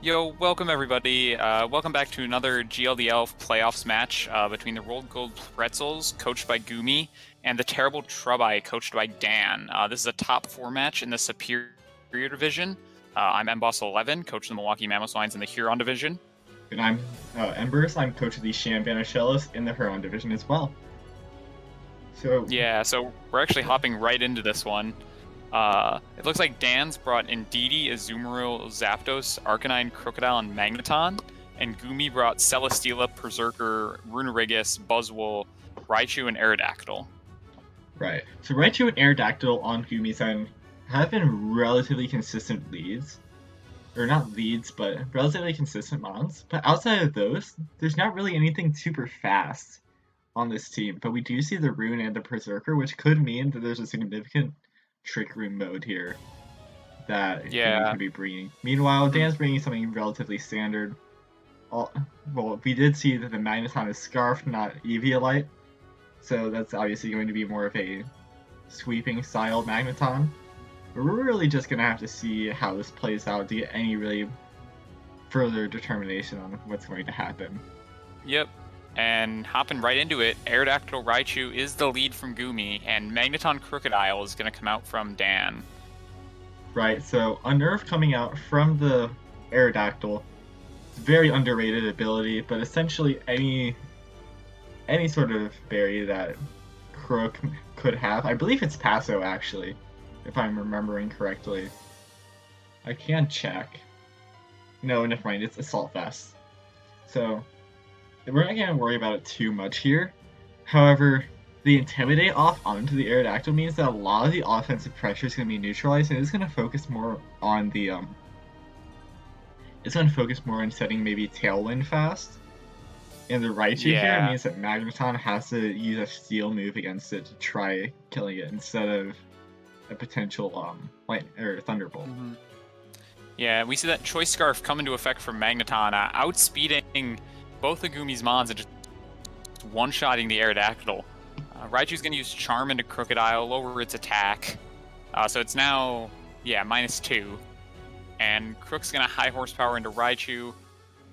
Yo, welcome everybody. Welcome back to another GLDL playoffs match between the Rolled Gold Pretzels, coached by Goomy, and the Terrible Trubai, coached by Dan. This is a top four match in the Superior Division. I'm MBoss11, coach of the Milwaukee Mammoth Swines in the Huron Division. And I'm Embers. I'm coach of the Sham Banishellas in the Huron division as well. So, Yeah, so we're actually hopping right into this one. It looks like Dan's brought Indeedee, Azumarill, Zapdos, Arcanine, Crocodile, and Magneton, and Goomy brought Celesteela, Berserker, Runerigus, Buzzwole, Raichu, and Aerodactyl. right. So Raichu and Aerodactyl on Gumi's end have been relatively consistent leads. Or not leads, but relatively consistent mons. But outside of those, there's not really anything super fast on this team. But we do see the Rune and the Berserker, which could mean that there's a significant Trick Room mode here that Gumi Yeah. could be bringing. Meanwhile, Dan's bringing something relatively standard. Well, we did see that the Magneton is Scarf, not Eviolite, so that's obviously going to be more of a sweeping style Magneton. But we're really just going to have to see how this plays out to get any really further determination on what's going to happen. Yep. And hopping right into it, Aerodactyl Raichu is the lead from Goomy, and Magneton Crocodile is going to come out from Dan. Right, so Unnerve coming out from the Aerodactyl. It's a very underrated ability, but essentially any sort of berry that Croak could have. I believe it's Passo, actually, if I'm remembering correctly. I can check. No, never mind, it's Assault Vest. So, we're not going to worry about it too much here. However, the Intimidate off onto the Aerodactyl means that a lot of the offensive pressure is going to be neutralized, and it's going to focus more on the, it's going to focus more on setting maybe Tailwind fast. And the Raichu here means that Magneton has to use a Steel move against it to try killing it instead of a potential Thunderbolt. Mm-hmm. Yeah, we see that Choice Scarf come into effect from Magneton, outspeeding both the Goomy's Mons and just one-shotting the Aerodactyl. Raichu's going to use Charm into Crocodile, lower its attack. So it's now, -2. And Crook's going to high horsepower into Raichu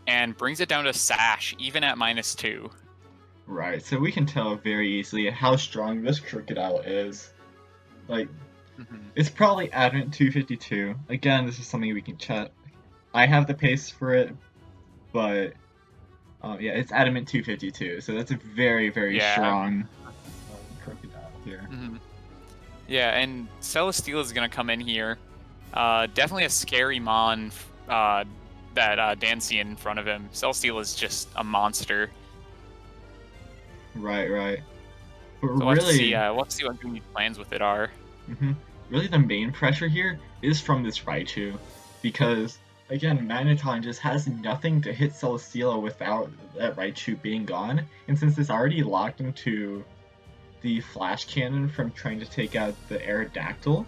and brings it down to Sash, even at -2. Right, so we can tell very easily how strong this Crocodile is. Like, it's probably Adamant 252. Again, this is something we can check. I have the pace for it, but yeah, it's Adamant 252, so that's a very, very strong Crocodile here. Yeah, and Celesteela is going to come in here. Definitely a scary Mon that Dan's seeing in front of him. Celesteela is just a monster. Right. But so really, we'll have to see what Goomy's plans with it are. Really, the main pressure here is from this Raichu, because again, Magneton just has nothing to hit Celesteela without that Raichu being gone, and since it's already locked into the Flash Cannon from trying to take out the Aerodactyl,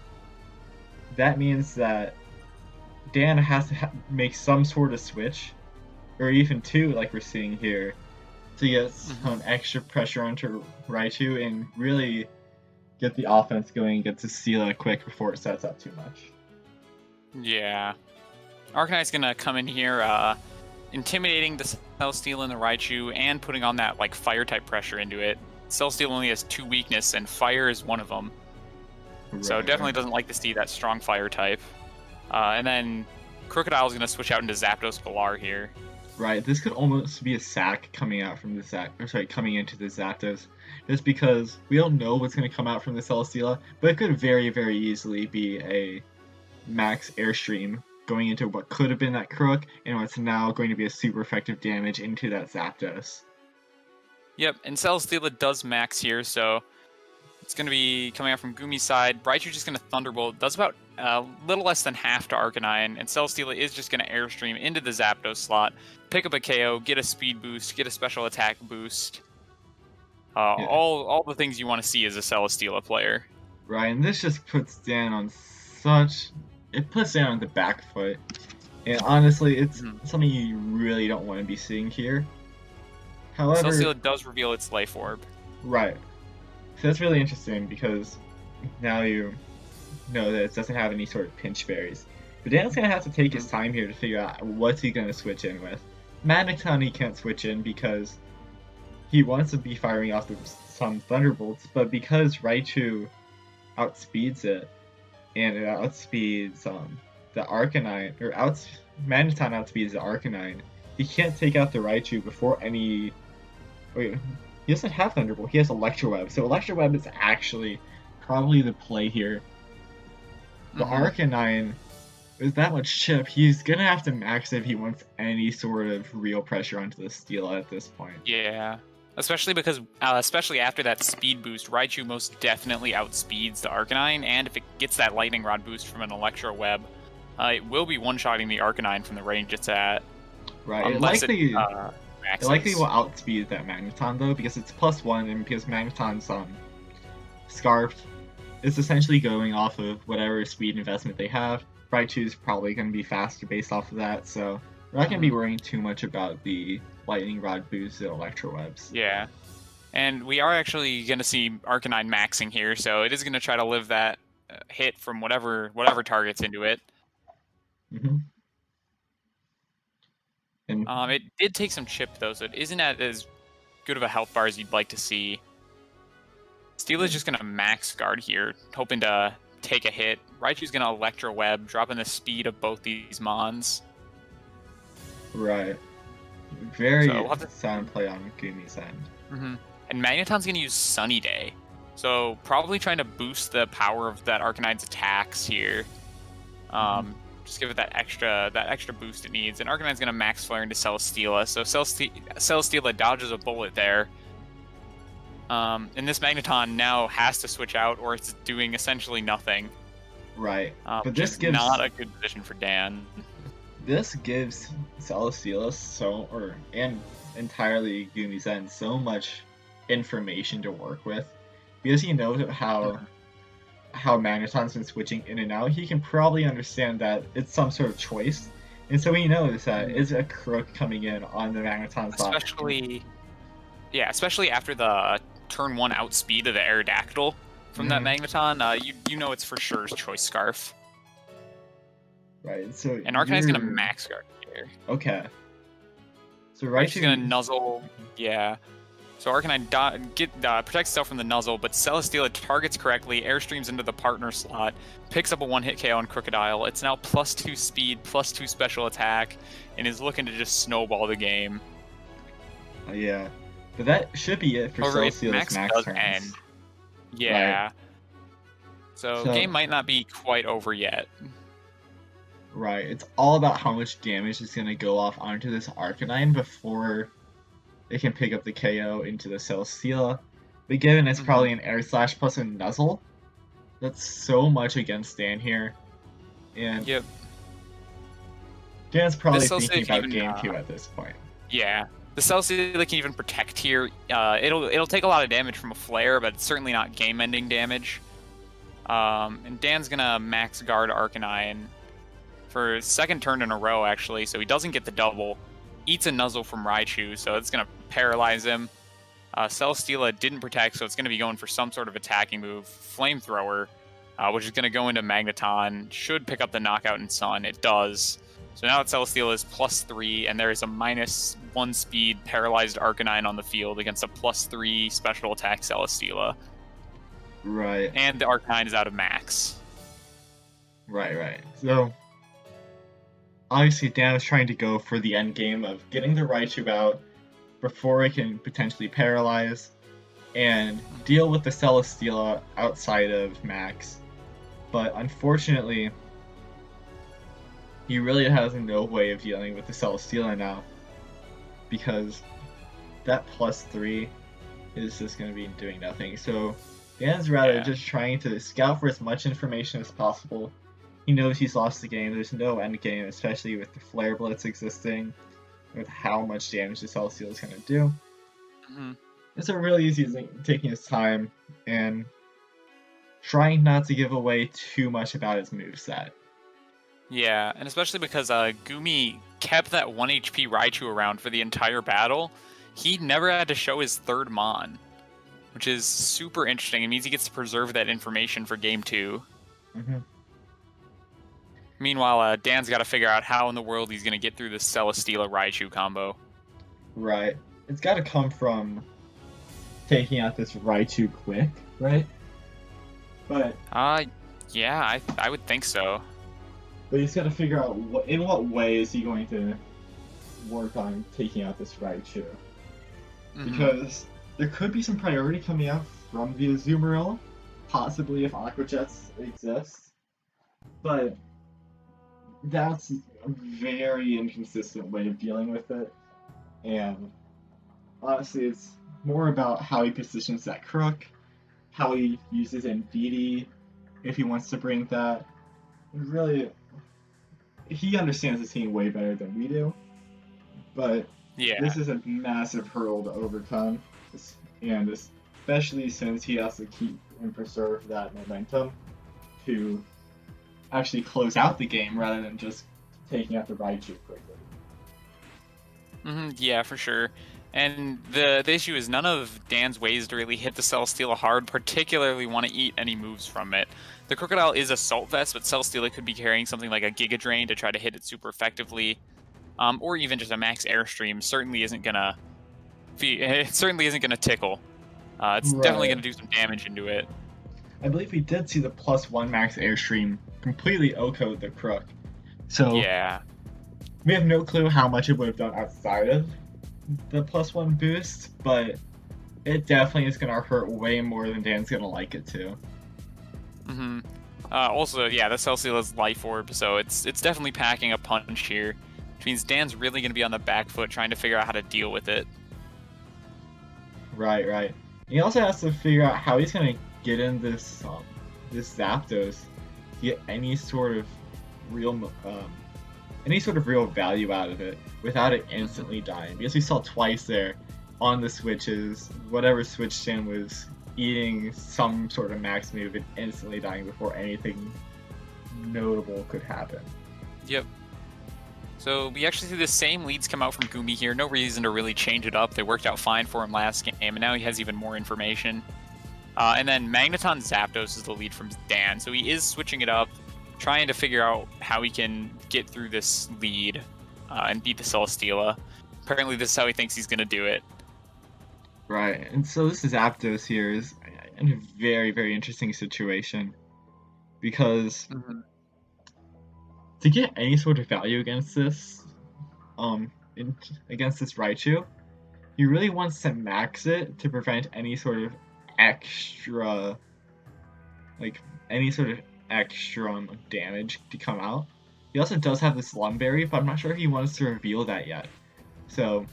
that means that Dan has to make some sort of switch, or even two, like we're seeing here, to get some extra pressure onto Raichu and really get the offense going and get to Celesteela quick before it sets up too much. Yeah. Arcanine's gonna come in here, intimidating the Celesteela and the Raichu, and putting on that like fire type pressure into it. Celesteela only has 2 weaknesses, and fire is one of them. So definitely doesn't like to see that strong fire type. And then Crocodile's gonna switch out into Zapdos Galar here. Right, this could almost be a sack coming out from the coming into the Zapdos, just because we don't know what's going to come out from the Celesteela, but it could very, very easily be a max Airstream going into what could have been that Crook, and what's now going to be a super effective damage into that Zapdos. Yep, and Celesteela does max here, so it's going to be coming out from Goomy's side. Raichu's just going to Thunderbolt, does about a little less than half to Arcanine, and Celesteela is just going to Airstream into the Zapdos slot, pick up a KO, get a speed boost, get a special attack boost. All the things you want to see as a Celesteela player. Right, and this just puts Dan on it puts Dan on the back foot. And honestly, it's something you really don't want to be seeing here. However, Celesteela does reveal its Life Orb. Right. So that's really interesting because now you know that it doesn't have any sort of pinch berries. But Dan's gonna have to take his time here to figure out what's he gonna switch in with. Magneton he can't switch in because he wants to be firing off some Thunderbolts, but because Raichu outspeeds it, and it outspeeds the Arcanine, or Magneton outspeeds the Arcanine, he can't take out the Raichu before any... Wait, he doesn't have Thunderbolt, he has Electro Web, so Electro Web is actually probably the play here. The Arcanine, with that much chip, he's gonna have to max if he wants any sort of real pressure onto the Steela at this point. Yeah. Especially because, especially after that speed boost, Raichu most definitely outspeeds the Arcanine, and if it gets that Lightning Rod boost from an Electro Web, it will be one-shotting the Arcanine from the range it's at. Right, Unless it likely will outspeed that Magneton, though, because it's +1, and because Magneton's Scarf is essentially going off of whatever speed investment they have. Raichu's probably going to be faster based off of that, so we're not going to be worrying too much about the Lightning Rod boost and Electro Webs. Yeah. And we are actually going to see Arcanine maxing here, so it is going to try to live that hit from whatever targets into it. It did take some chip, though, so it isn't at as good of a health bar as you'd like to see. Steela's just going to max guard here, hoping to take a hit. Raichu's going to Electro Web, dropping the speed of both these Mons. Right. Very sound play on Goomy's end. And Magneton's going to use Sunny Day. So probably trying to boost the power of that Arcanine's attacks here. Just give it that extra boost it needs. And Arcanine's going to max flare into Celesteela. So Celesteela dodges a bullet there. And this Magneton now has to switch out, or it's doing essentially nothing. Right. But this gives not a good position for Dan. This gives Celesteela and entirely Goomy's end so much information to work with, because he knows how Magneton's been switching in and out. He can probably understand that it's some sort of choice, and so he knows that it's a crook coming in on the Magneton side. Especially after the turn 1 outspeed of the Aerodactyl from that Magneton, you know it's for sure Choice Scarf. Right, so and Arcanine's gonna max guard here. Okay. So Raichu's gonna nuzzle, yeah. So Arcanine protects itself from the nuzzle, but Celesteela targets correctly, airstreams into the partner slot, picks up a one-hit KO on Crocodile. It's now +2 speed, +2 special attack, and is looking to just snowball the game. Yeah. But that should be it for Celesteela's max turns. End. Yeah. Right. So game might not be quite over yet. Right. It's all about how much damage is going to go off onto this Arcanine before it can pick up the KO into the Celesteela. But given it's probably an Air Slash plus a Nuzzle, that's so much against Dan here. And Dan's probably thinking about game 2 at this point. Yeah. The Celesteela can even protect here. It'll take a lot of damage from a flare, but it's certainly not game-ending damage. And Dan's gonna max guard Arcanine for second turn in a row, actually, so he doesn't get the double. Eats a Nuzzle from Raichu, so it's gonna paralyze him. Celesteela didn't protect, so it's gonna be going for some sort of attacking move. Flamethrower, which is gonna go into Magneton. Should pick up the knockout in Sun. It does. So now Celesteela is +3, and there is a -1 speed paralyzed Arcanine on the field against a +3 special attack Celesteela. Right. And the Arcanine is out of max. Right. So obviously Dan is trying to go for the end game of getting the Raichu out before it can potentially paralyze and deal with the Celesteela outside of max. But unfortunately, he really has no way of dealing with the Celesteela now, because that +3 is just going to be doing nothing. So Dan's rather just trying to scout for as much information as possible. He knows he's lost the game. There's no end game, especially with the Flare Blitz existing, with how much damage the Celesteela is going to do. And so really he's taking his time and trying not to give away too much about his moveset. Yeah, and especially because Goomy kept that 1 HP Raichu around for the entire battle. He never had to show his third Mon, which is super interesting. It means he gets to preserve that information for game 2. Meanwhile, Dan's got to figure out how in the world he's going to get through this Celesteela Raichu combo. Right. It's got to come from taking out this Raichu quick, right? But Uh, yeah, I would think so. he's got to figure out in what way is he going to work on taking out this Raichu. Because there could be some priority coming out from the Azumarill, possibly if Aqua Jets exists. But that's a very inconsistent way of dealing with it. And honestly, it's more about how he positions that Crook, how he uses NVD, if he wants to bring that. Really, he understands the team way better than we do. But Yeah. this is a massive hurdle to overcome, and especially since he has to keep and preserve that momentum to actually close out the game rather than just taking out the Raichu quickly. Yeah, for sure. And the issue is none of Dan's ways to really hit the Celesteela hard particularly want to eat any moves from it. The Crocodile is Assault Vest, but Celesteela could be carrying something like a Giga Drain to try to hit it super effectively. Or even just a Max Airstream certainly isn't gonna tickle. It's definitely gonna do some damage into it. I believe we did see the +1 Max Airstream completely OHKO'd the Crook. So yeah, we have no clue how much it would have done outside of the +1 boost, but it definitely is going to hurt way more than Dan's going to like it to. Also, yeah, the Celesteela's Life Orb, so it's definitely packing a punch here. Which means Dan's really going to be on the back foot trying to figure out how to deal with it. Right. He also has to figure out how he's going to get in this Zapdos to get any sort of real value out of it without it instantly dying. Because we saw twice there on the switches, whatever switch stand was eating some sort of max move and instantly dying before anything notable could happen. Yep. So we actually see the same leads come out from Goomy here. No reason to really change it up. They worked out fine for him last game, and now he has even more information. And then Magneton Zapdos is the lead from Dan. So he is switching it up, trying to figure out how he can get through this lead and beat the Celesteela. Apparently this is how he thinks he's going to do it. Right, and so this Zapdos here is in a very, very interesting situation. Because to get any sort of value against this, against this Raichu, he really wants to max it to prevent any sort of extra, damage to come out. He also does have the Slum Berry, but I'm not sure if he wants to reveal that yet. So,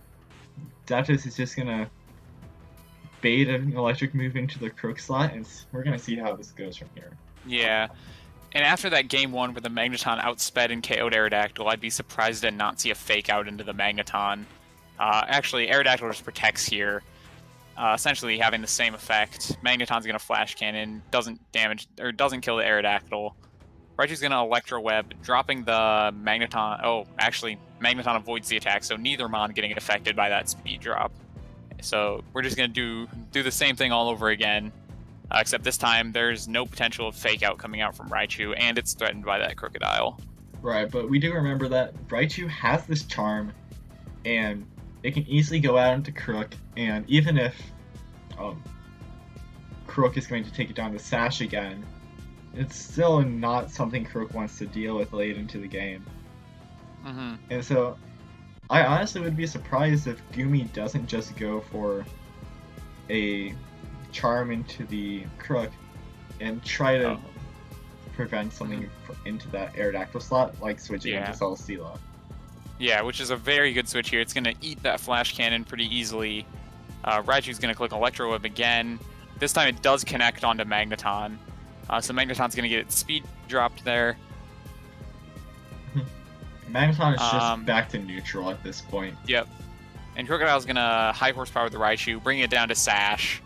Zapdos is just gonna bait an electric move into the Crook slot, and we're gonna see how this goes from here. Yeah. And after that game one where the Magneton outsped and KO'd Aerodactyl, I'd be surprised to not see a fake out into the Magneton. Actually, Aerodactyl just protects here, essentially having the same effect. Magneton's gonna Flash Cannon, doesn't kill the Aerodactyl. Raichu's gonna Electro Web, dropping the Magneton. Oh, actually, Magneton avoids the attack, so neither Mon getting affected by that speed drop. So we're just gonna do the same thing all over again. Except this time, there's no potential of fake out coming out from Raichu, and it's threatened by that Crocodile. Right, but we do remember that Raichu has this charm, and it can easily go out into Crook, and even if Crook is going to take it down to Sash again, it's still not something Crook wants to deal with late into the game. And so, I honestly would be surprised if Goomy doesn't just go for a charm into the Crook and try to prevent something into that Aerodactyl slot, like switching into Celesteela. Yeah, which is a very good switch here. It's going to eat that Flash Cannon pretty easily. Raichu's going to click Electro Web again. This time it does connect onto Magneton. So Magneton's going to get its speed dropped there. Magneton is just back to neutral at this point. Yep. And Crocodile's going to high horsepower the Raichu, bring it down to Sash.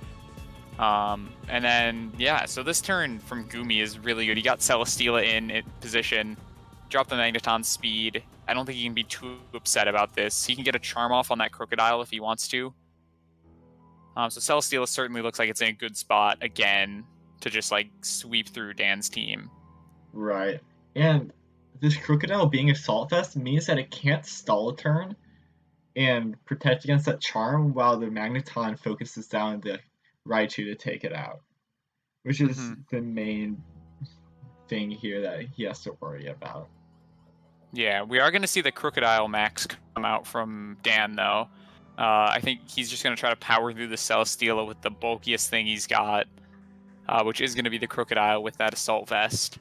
And then, yeah, so this turn from Goomy is really good. He got Celesteela in position, dropped the Magneton speed. I don't think he can be too upset about this. He can get a Charm off on that Crocodile if he wants to. So Celesteela certainly looks like it's in a good spot again to just, like, sweep through Dan's team. Right. And this Crocodile being Assault Vest means that it can't stall a turn and protect against that charm while the Magneton focuses down the Raichu to take it out, which is Hmm. the main thing here that he has to worry about. Yeah, we are going to see the Crocodile Max come out from Dan, though. I think he's just going to try to power through the Celesteela with the bulkiest thing he's got, which is going to be the Crocodile with that Assault Vest.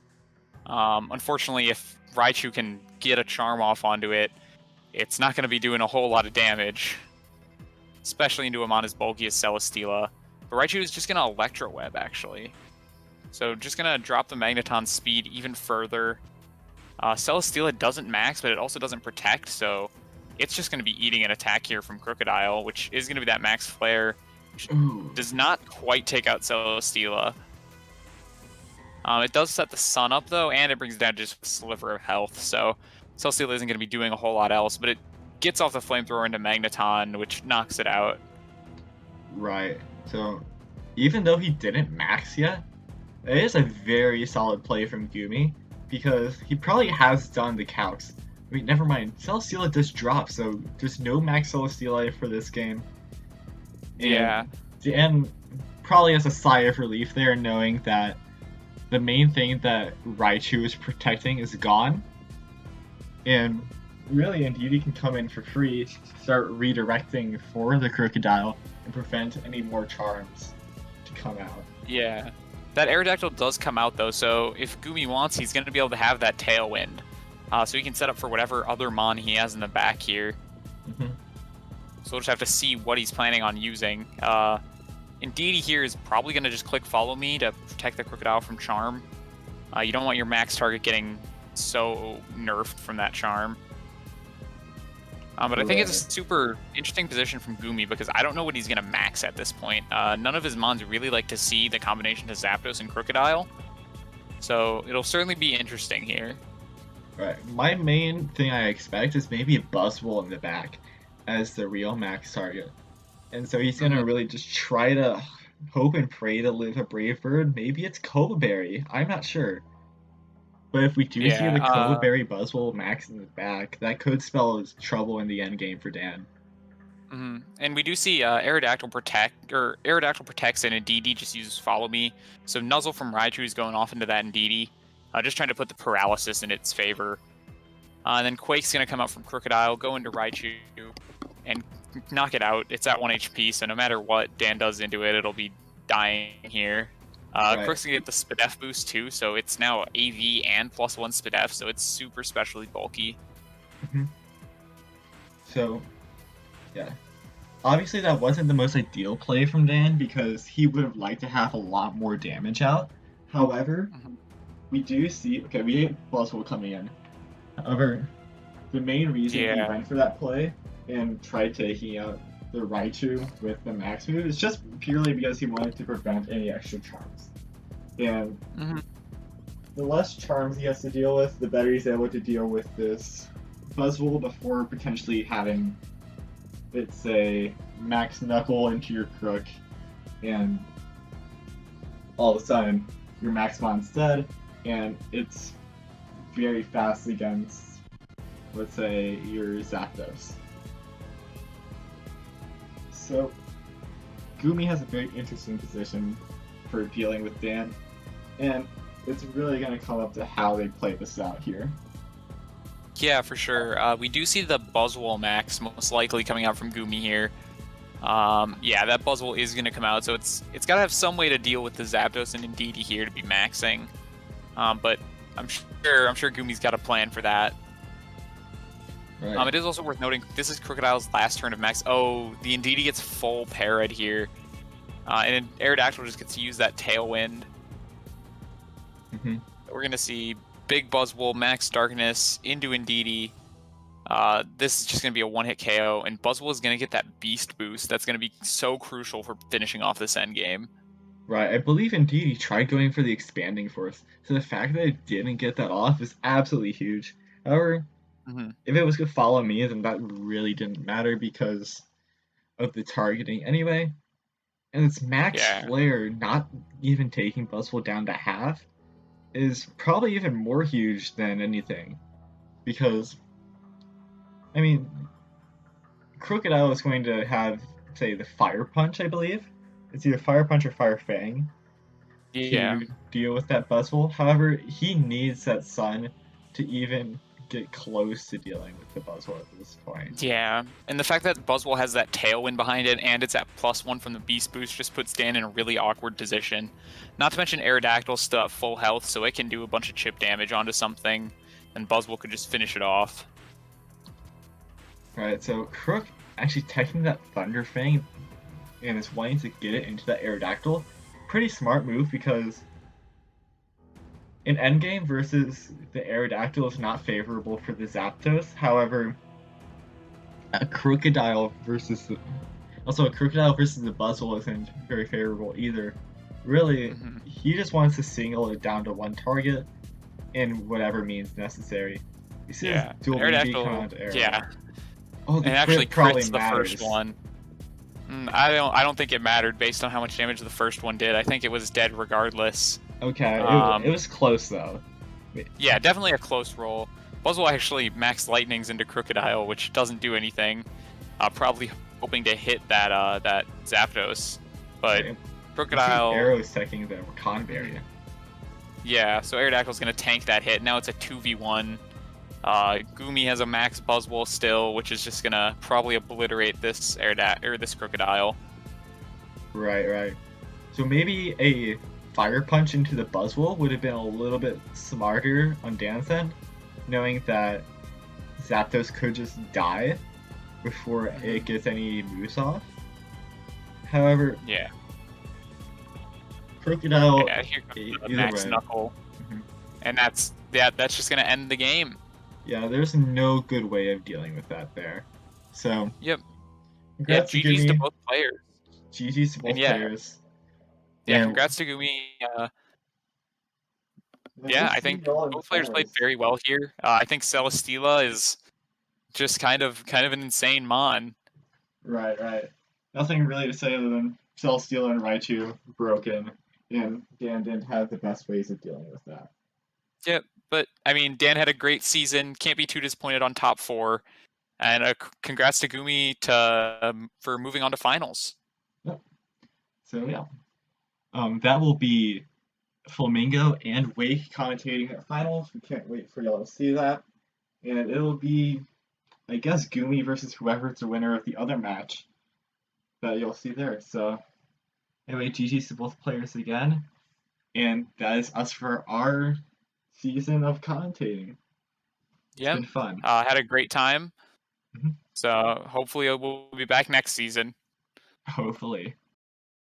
Unfortunately, if Raichu can get a Charm off onto it, it's not going to be doing a whole lot of damage, especially into him on his bulkiest Celesteela. But Raichu is just going to Electro Web, actually. So just going to drop the Magneton speed even further. Celesteela doesn't max, but it also doesn't protect, so it's just going to be eating an attack here from Crocodile, which is going to be that max flare, which Ooh, does not quite take out Celesteela. It does set the sun up, though, and it brings down just a sliver of health, so Celesteela isn't going to be doing a whole lot else, but it gets off the flamethrower into Magneton, which knocks it out. right. So even though he didn't max yet, it is a very solid play from Goomy because he probably has done the calcs. Wait, never mind. Celesteela does drop, so there's no max Celesteela for this game. Yeah. And probably has a sigh of relief there knowing that the main thing that Raichu is protecting is gone. And really, Indeedee can come in for free, start redirecting for the Crocodile, and prevent any more charms to come out. Yeah. That Aerodactyl does come out, though, so if Goomy wants, he's going to be able to have that Tailwind. So he can set up for whatever other Mon he has in the back here. Mm-hmm. So we'll just have to see what he's planning on using. Indeedee here is probably going to just click Follow Me to protect the Crocodile from Charm. You don't want your max target getting so nerfed from that Charm. But I think it's a super interesting position from Goomy because I don't know what he's going to max at this point. None of his Mons really like to see the combination to Zapdos and Crocodile. So it'll certainly be interesting here. Right. My main thing I expect is maybe a Buzzwole in the back as the real max target. And so he's gonna really just try to hope and pray to live a Brave Bird. Maybe it's Cova Berry. I'm not sure. But if we do see the Cova Yeah. Berry Buzzwole max in the back, that could spell trouble in the end game for Dan. And we do see Aerodactyl protect, or Aerodactyl protects, and Indeedee just uses Follow Me. So Nuzzle from Raichu is going off into that Indeedee, just trying to put the paralysis in its favor. And then Quake's going to come out from Crocodile, go into Raichu, and knock it out. It's at 1 HP, so no matter what Dan does into it, it'll be dying here. Right. Crook's going to get the Spadef boost too, so it's now AV and +1 Spadef, so it's super specially bulky. Mm-hmm. So, yeah. Obviously, that wasn't the most ideal play from Dan because he would have liked to have a lot more damage out. However, we do see. Okay, we get Buzzwole coming in. However, the main reason he went for that play and tried taking out the Raichu with the max move is just purely because he wanted to prevent any extra charms. And the less charms he has to deal with, the better he's able to deal with this Buzzwole before potentially having it say max Knuckle into your Crook, and all of a sudden your Max Mon's dead, and it's very fast against, let's say, your Zapdos. So, Goomy has a very interesting position for dealing with Dan, and it's really going to come up to how they play this out here. Yeah, for sure. We do see the Buzzwole max most likely coming out from Goomy here. Yeah, that Buzzwole is going to come out, so it's got to have some way to deal with the Zapdos and Indeedee here to be maxing. But I'm sure Goomy's got a plan for that. Right. It is also worth noting this is Crocodile's last turn of max. Oh, the Indeedee gets full parried here, and Aerodactyl just gets to use that Tailwind. We're gonna see big Buzzwole, max Darkness into Indeedee. This is just going to be a one-hit KO, and Buzzwole is going to get that Beast boost. That's going to be so crucial for finishing off this end game. Right, I believe indeed he tried going for the Expanding Force, so the fact that it didn't get that off is absolutely huge. However, if it was going to follow me, then that really didn't matter because of the targeting anyway. And its max flare not even taking Buzzwole down to half is probably even more huge than anything. because, I mean, Crocodile is going to have, say, the Fire Punch, I believe. It's either Fire Punch or Fire Fang Yeah. to deal with that Buzzwole. However, he needs that Sun to even get close to dealing with the Buzzwole at this point. Yeah, and the fact that Buzzwole has that tailwind behind it and it's at +1 from the Beast Boost just puts Dan in a really awkward position. Not to mention Aerodactyl's still at full health, so it can do a bunch of chip damage onto something, and Buzzwole could just finish it off. Right, so Crook actually taking that Thunder Fang and is wanting to get it into that Aerodactyl. Pretty smart move because in endgame versus the Aerodactyl is not favorable for the Zapdos. However, a Crocodile versus the Buzzwole isn't very favorable either. Really, he just wants to single it down to one target in whatever means necessary. You see Yeah, his dual BB come out to Aerodactyl. Arrow. Yeah, Oh, the and actually crit probably crits the matters. first one. I don't think it mattered based on how much damage the first one did. I think it was dead regardless. Okay, it was close though. Yeah, definitely a close roll. Buzzwole actually max lightnings into Crocodile, which doesn't do anything. Probably hoping to hit that Zapdos, but Crocodile. Arrow's taking the Conberry. Yeah, so Aerodactyl's gonna tank that hit. Now it's a 2v1. Goomy has a max Buzzwole still, which is just gonna probably obliterate this this Crocodile. Right. So maybe a Fire Punch into the Buzzwole would have been a little bit smarter on Dan's end, knowing that Zapdos could just die before it gets any moves off. However, Yeah. Crocodile. Yeah, here comes the either max way. Knuckle, Mhm. and that's just gonna end the game. Yeah, there's no good way of dealing with that there. So, Yep. Yeah, congrats to GG's to Goomy. both players. GG's to both And yeah. players. Yeah, And congrats to Goomy. Yeah, I think both players played very well here. I think Celesteela is just kind of an insane mon. Right. Nothing really to say other than Celesteela and Raichu broken, and Dan didn't have the best ways of dealing with that. Yep, but I mean, Dan had a great season. Can't be too disappointed on top 4. And congrats to Goomy for moving on to finals. Yep. So yeah, that will be Flamingo and Wake commentating at finals. We can't wait for y'all to see that, and it'll be, I guess, Goomy versus whoever's the winner of the other match that you'll see there. So anyway, GG's to both players again, and that is us for our season of commentating. It's been fun. Had a great time. Mhm. So hopefully we'll be back next season. Hopefully.